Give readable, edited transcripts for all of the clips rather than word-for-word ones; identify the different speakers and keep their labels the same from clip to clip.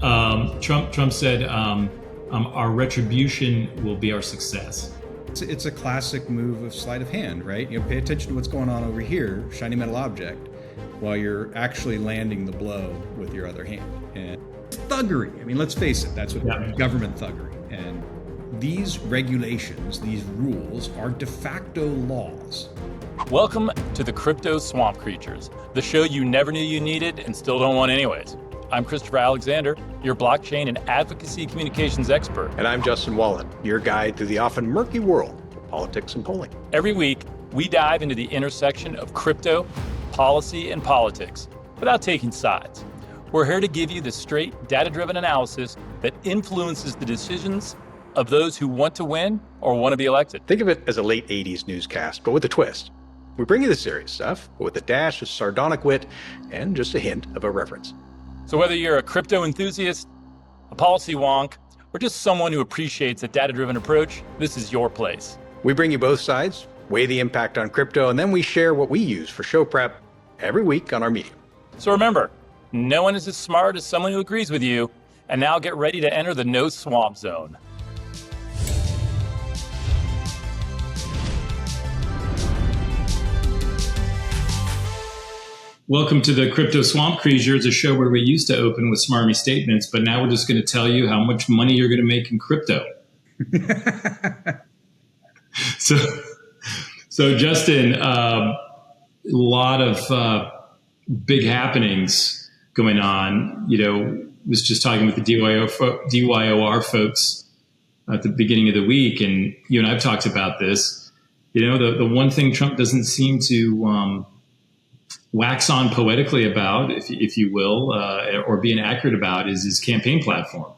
Speaker 1: Trump said our retribution will be our success.
Speaker 2: It's a classic move of sleight of hand, right? You know, pay attention to what's going on over here, shiny metal object, while you're actually landing the blow with your other hand. And thuggery. I mean, let's face it, that's what government thuggery. And these regulations, these rules are de facto laws.
Speaker 3: Welcome to the Crypto Swamp Creatures, the show you never knew you needed and still don't want anyways. I'm Christopher Alexander, your blockchain and advocacy communications expert.
Speaker 4: And I'm Justin Wallin, your guide through the often murky world of politics and polling.
Speaker 3: Every week, we dive into the intersection of crypto, policy, and politics without taking sides. We're here to give you the straight, data-driven analysis that influences the decisions of those who want to win or want to be elected.
Speaker 4: Think of it as a late 80s newscast, but with a twist. We bring you the serious stuff, but with a dash of sardonic wit and just a hint of irreverence.
Speaker 3: So whether you're a crypto enthusiast, a policy wonk, or just someone who appreciates a data-driven approach, this is your place.
Speaker 4: We bring you both sides, weigh the impact on crypto, and then we share what we use for show prep every week on our Medium.
Speaker 3: So remember, no one is as smart as someone who agrees with you, and now get ready to enter the no swamp zone.
Speaker 1: Welcome to the Crypto Swamp Creatures, a show where we used to open with smarmy statements, but now we're just going to tell you how much money you're going to make in crypto. So Justin, a lot of big happenings going on. You know, was just talking with the DYOR folks at the beginning of the week, and you and I've talked about this. You know, the one thing Trump doesn't seem to wax on poetically about, if you will, or be inaccurate about, is his campaign platform.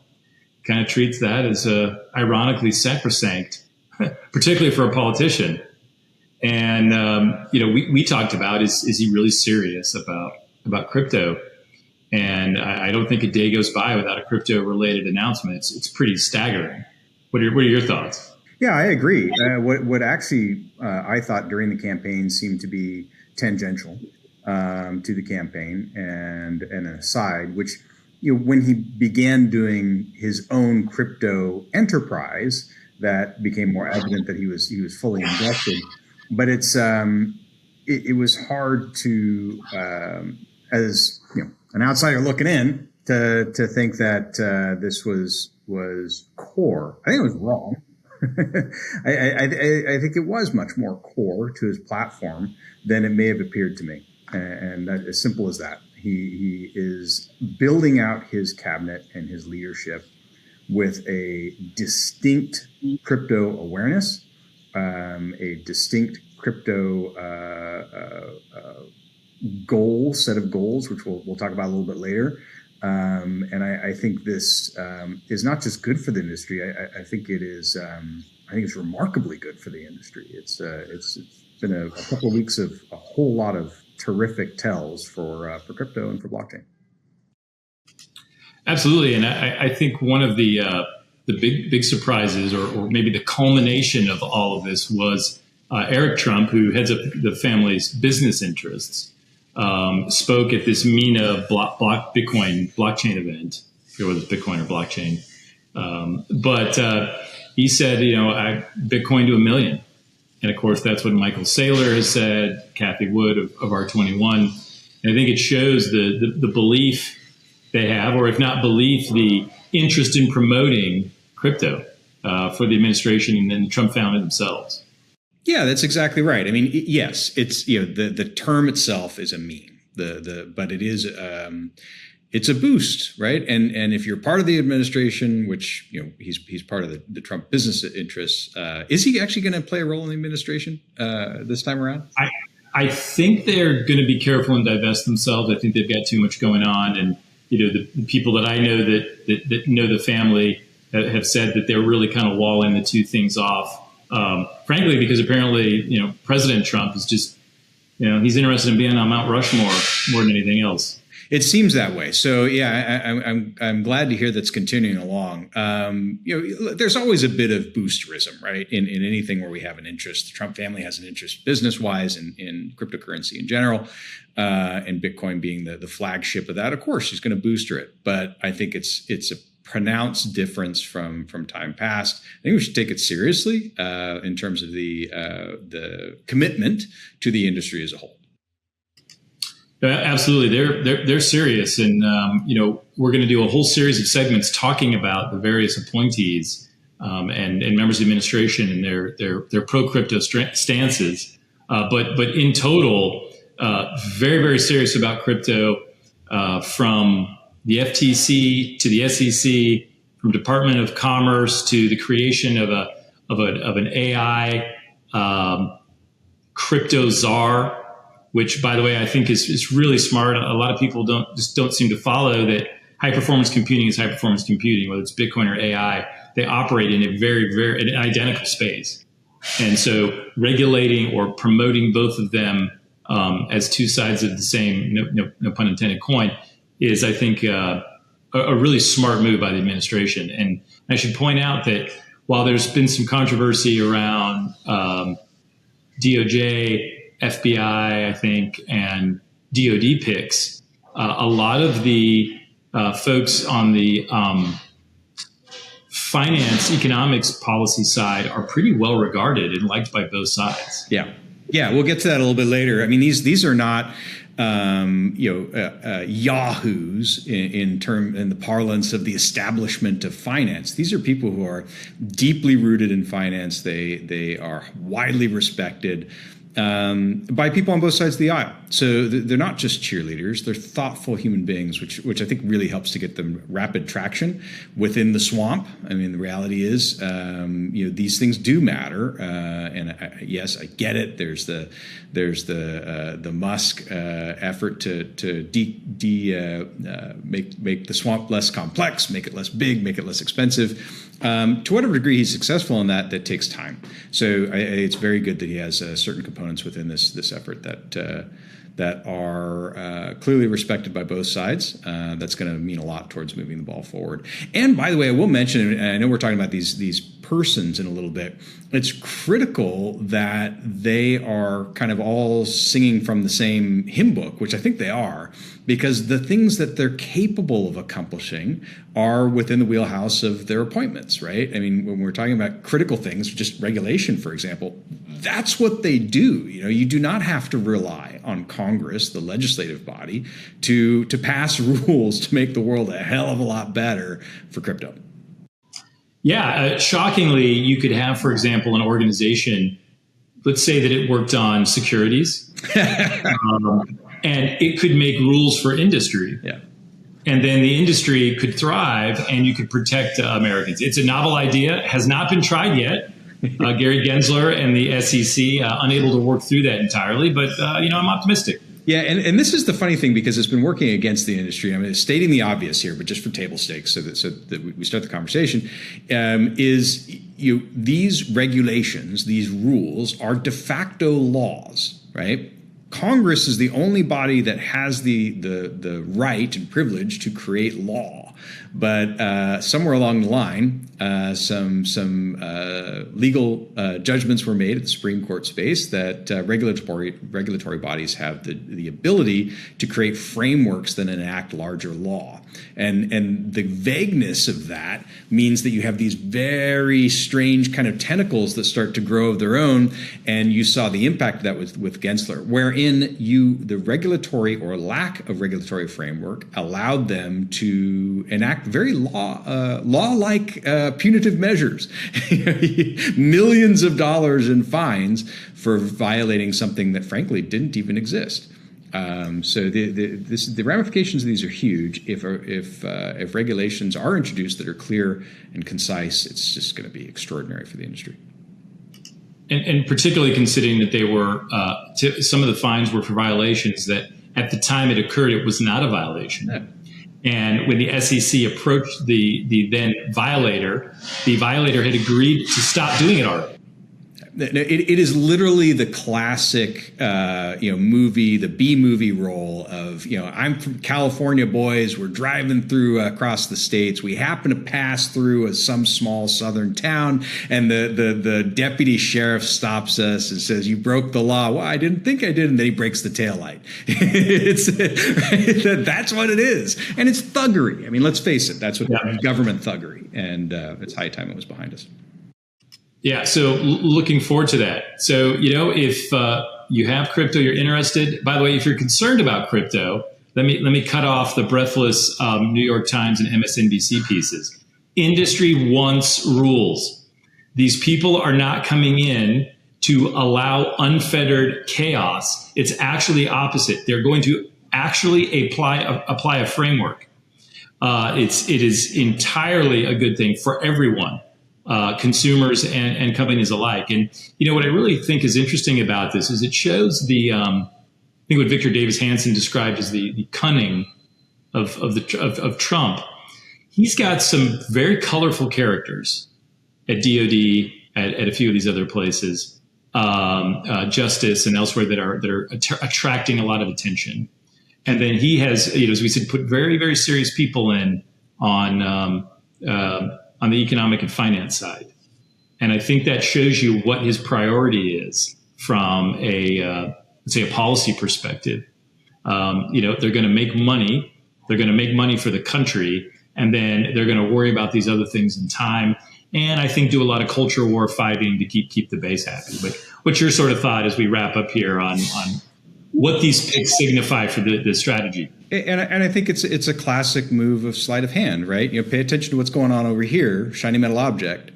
Speaker 1: Kind of treats that as ironically sacrosanct, particularly for a politician. And you know, we talked about is he really serious about crypto? And I don't think a day goes by without a crypto related announcement. It's pretty staggering. What are your thoughts?
Speaker 2: Yeah, I agree. What actually I thought during the campaign seemed to be tangential to the campaign and an aside, which, you know, when he began doing his own crypto enterprise, that became more evident that he was fully invested. But it was hard to, as you know, an outsider looking in, to think that this was core. I think it was wrong. I think it was much more core to his platform than it may have appeared to me. And that, as simple as that. He is building out his cabinet and his leadership with a distinct crypto awareness, a distinct crypto set of goals, which we'll talk about a little bit later. And I think this is not just good for the industry. I think it is. I think it's remarkably good for the industry. It's been a couple of weeks of a whole lot of terrific tells for crypto and for blockchain.
Speaker 1: Absolutely, and I think one of the big surprises, or maybe the culmination of all of this, was Eric Trump, who heads up the family's business interests, spoke at this MENA Bitcoin blockchain event. I forget whether it's Bitcoin or blockchain, but he said, you know, Bitcoin to 1 million. And of course, that's what Michael Saylor has said, Kathy Wood of R21. And I think it shows the belief they have, or if not belief, the interest in promoting crypto for the administration and then the Trump family themselves.
Speaker 2: Yeah, that's exactly right. I mean, yes, it's, you know, the term itself is a meme, but it is it's a boost, right? And if you're part of the administration, which, you know, he's part of the Trump business interests, is he actually going to play a role in the administration this time around?
Speaker 1: I think they're going to be careful and divest themselves. I think they've got too much going on, and you know, the people that I know that know the family have said that they're really kind of walling the two things off. Frankly, because apparently, you know, President Trump is just, you know, he's interested in being on Mount Rushmore more than anything else.
Speaker 2: It seems that way. So yeah, I'm glad to hear that's continuing along. There's always a bit of boosterism, right? In anything where we have an interest. The Trump family has an interest business-wise in cryptocurrency in general, and Bitcoin being the flagship of that. Of course, she's going to booster it, but I think it's a pronounced difference from time past. I think we should take it seriously in terms of the commitment to the industry as a whole.
Speaker 1: Absolutely, they're serious, and we're going to do a whole series of segments talking about the various appointees and members of the administration and their pro crypto stances. But in total, very, very serious about crypto, from the FTC to the SEC, from Department of Commerce to the creation of an AI crypto czar, which, by the way, I think is really smart. A lot of people don't seem to follow that high performance computing is high performance computing, whether it's Bitcoin or AI. They operate in a very, very identical space. And so regulating or promoting both of them as two sides of the same, no pun intended, coin is, I think, a really smart move by the administration. And I should point out that while there's been some controversy around DOJ, FBI, I think, and DOD picks, a lot of the folks on the finance, economics policy side are pretty well regarded and liked by both sides.
Speaker 2: Yeah, we'll get to that a little bit later. I mean, these are not yahoos in the parlance of the establishment of finance. These are people who are deeply rooted in finance. They are widely respected by people on both sides of the aisle. So they're not just cheerleaders, they're thoughtful human beings, which I think really helps to get them rapid traction within the swamp. I mean, the reality is, these things do matter. And yes, I get it. There's the Musk effort to make the swamp less complex, make it less big, make it less expensive. To whatever degree he's successful in that takes time. So it's very good that he has certain components within this effort that are clearly respected by both sides. That's going to mean a lot towards moving the ball forward. And by the way, I will mention, and I know we're talking about these persons in a little bit, it's critical that they are kind of all singing from the same hymn book, which I think they are, because the things that they're capable of accomplishing are within the wheelhouse of their appointments, right? I mean, when we're talking about critical things, just regulation, for example, that's what they do. You do not have to rely on Congress, the legislative body, to pass rules to make the world a hell of a lot better for crypto.
Speaker 1: Yeah, shockingly, you could have, for example, an organization, let's say that it worked on securities, and it could make rules for industry. Yeah. And then the industry could thrive and you could protect Americans. It's a novel idea, has not been tried yet. Gary Gensler and the SEC unable to work through that entirely, but I'm optimistic.
Speaker 2: Yeah, and this is the funny thing, because it's been working against the industry. I mean, stating the obvious here, but just for table stakes, so that we start the conversation, is these regulations, these rules are de facto laws, right? Congress is the only body that has the right and privilege to create law, but somewhere along the line, some legal judgments were made at the Supreme Court space that regulatory bodies have the ability to create frameworks that enact larger law. And the vagueness of that means that you have these very strange kind of tentacles that start to grow of their own. And you saw the impact of that with Gensler, wherein the regulatory or lack of regulatory framework allowed them to enact very law-like punitive measures, millions of dollars in fines for violating something that frankly didn't even exist. So the ramifications of these are huge. If regulations are introduced that are clear and concise, it's just going to be extraordinary for the industry.
Speaker 1: And particularly considering that they were some of the fines were for violations that at the time it occurred, it was not a violation. Yeah. And when the SEC approached the then violator, the violator had agreed to stop doing it already.
Speaker 2: It is literally the classic, movie, the B movie role of, I'm from California, boys. We're driving through across the states. We happen to pass through some small southern town, and the deputy sheriff stops us and says, "You broke the law." "Well, I didn't think I did," and then he breaks the taillight. That's what it is, and it's thuggery. I mean, let's face it. That's what government thuggery, and it's high time it was behind us.
Speaker 1: Yeah, so looking forward to that. So, if you have crypto, you're interested. By the way, if you're concerned about crypto, let me cut off the breathless New York Times and MSNBC pieces. Industry wants rules. These people are not coming in to allow unfettered chaos. It's actually opposite. They're going to actually apply a framework. It is entirely a good thing for everyone. Consumers and companies alike. And, what I really think is interesting about this is it shows I think what Victor Davis Hanson described as the cunning of Trump. He's got some very colorful characters at DOD, at a few of these other places, Justice and elsewhere that are attracting a lot of attention. And then he has, as we said, put very, very serious people in on the economic and finance side. And I think that shows you what his priority is from let's say a policy perspective. They're going to make money. They're going to make money for the country. And then they're going to worry about these other things in time. And I think do a lot of culture war fighting to keep the base happy. But what's your sort of thought as we wrap up here on what these picks signify for the strategy?
Speaker 2: And I think it's a classic move of sleight of hand, right? Pay attention to what's going on over here, shiny metal object,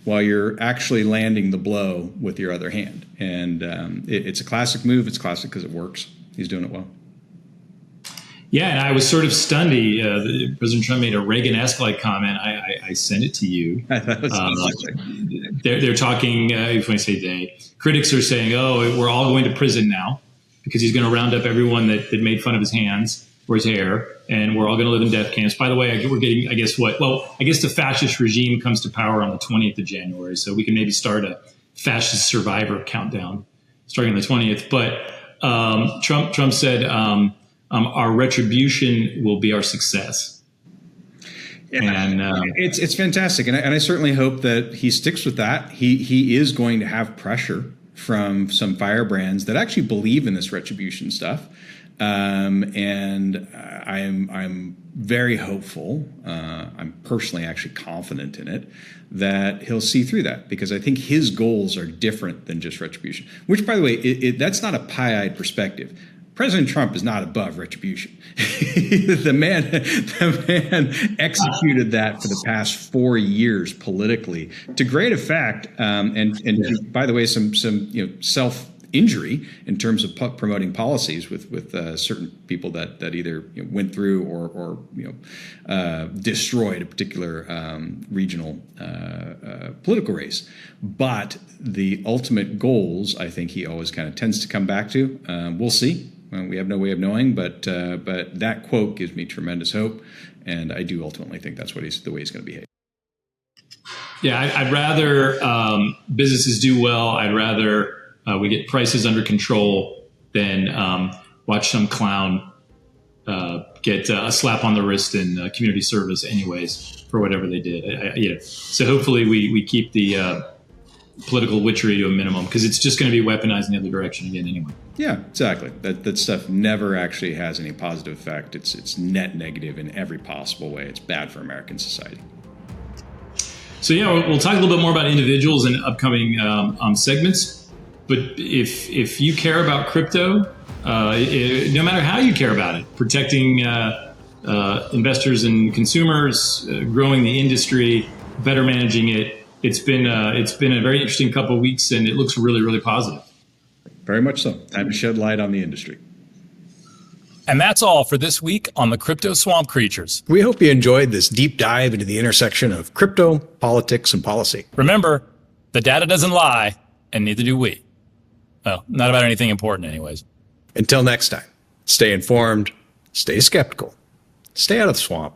Speaker 2: while you're actually landing the blow with your other hand. And it's a classic move. It's classic because it works. He's doing it well.
Speaker 1: Yeah, and I was sort of stunned. President Trump made a Reagan-esque like comment. I sent it to you. They're talking, if I say they, critics are saying, "Oh, we're all going to prison now," because he's going to round up everyone that made fun of his hands or his hair, and we're all going to live in death camps. By the way, we're getting, I guess what? Well, I guess the fascist regime comes to power on the 20th of January, so we can maybe start a fascist survivor countdown starting on the 20th. But Trump said our retribution will be our success. And
Speaker 2: it's fantastic, and I certainly hope that he sticks with that. He is going to have pressure from some firebrands that actually believe in this retribution stuff. And I'm very hopeful. I'm personally actually confident in it that he'll see through that, because I think his goals are different than just retribution, which, by the way, that's not a pie-eyed perspective. President Trump is not above retribution. the man executed that for the past 4 years politically to great effect, and by the way, some self-injury in terms of promoting policies with certain people that either went through or destroyed a particular regional political race. But the ultimate goals, I think he always kind of tends to come back to. We'll see. We have no way of knowing, but that quote gives me tremendous hope, and I do ultimately think that's the way he's going to behave.
Speaker 1: Yeah, I'd rather businesses do well. I'd rather we get prices under control than watch some clown get a slap on the wrist in community service, anyways, for whatever they did. So hopefully we keep the political witchery to a minimum, because it's just going to be weaponized in the other direction again anyway.
Speaker 2: Yeah, exactly. That stuff never actually has any positive effect. It's net negative in every possible way. It's bad for American society.
Speaker 1: So we'll talk a little bit more about individuals in upcoming segments. But if you care about crypto, no matter how you care about it, protecting investors and consumers, growing the industry, better managing it, it's been a very interesting couple of weeks, and it looks really, really positive.
Speaker 2: Very much so. Time to shed light on the industry.
Speaker 3: And that's all for this week on the Crypto Swamp Creatures.
Speaker 4: We hope you enjoyed this deep dive into the intersection of crypto, politics, and policy.
Speaker 3: Remember, the data doesn't lie, and neither do we. Well, not about anything important anyways.
Speaker 4: Until next time, stay informed, stay skeptical, stay out of the swamp.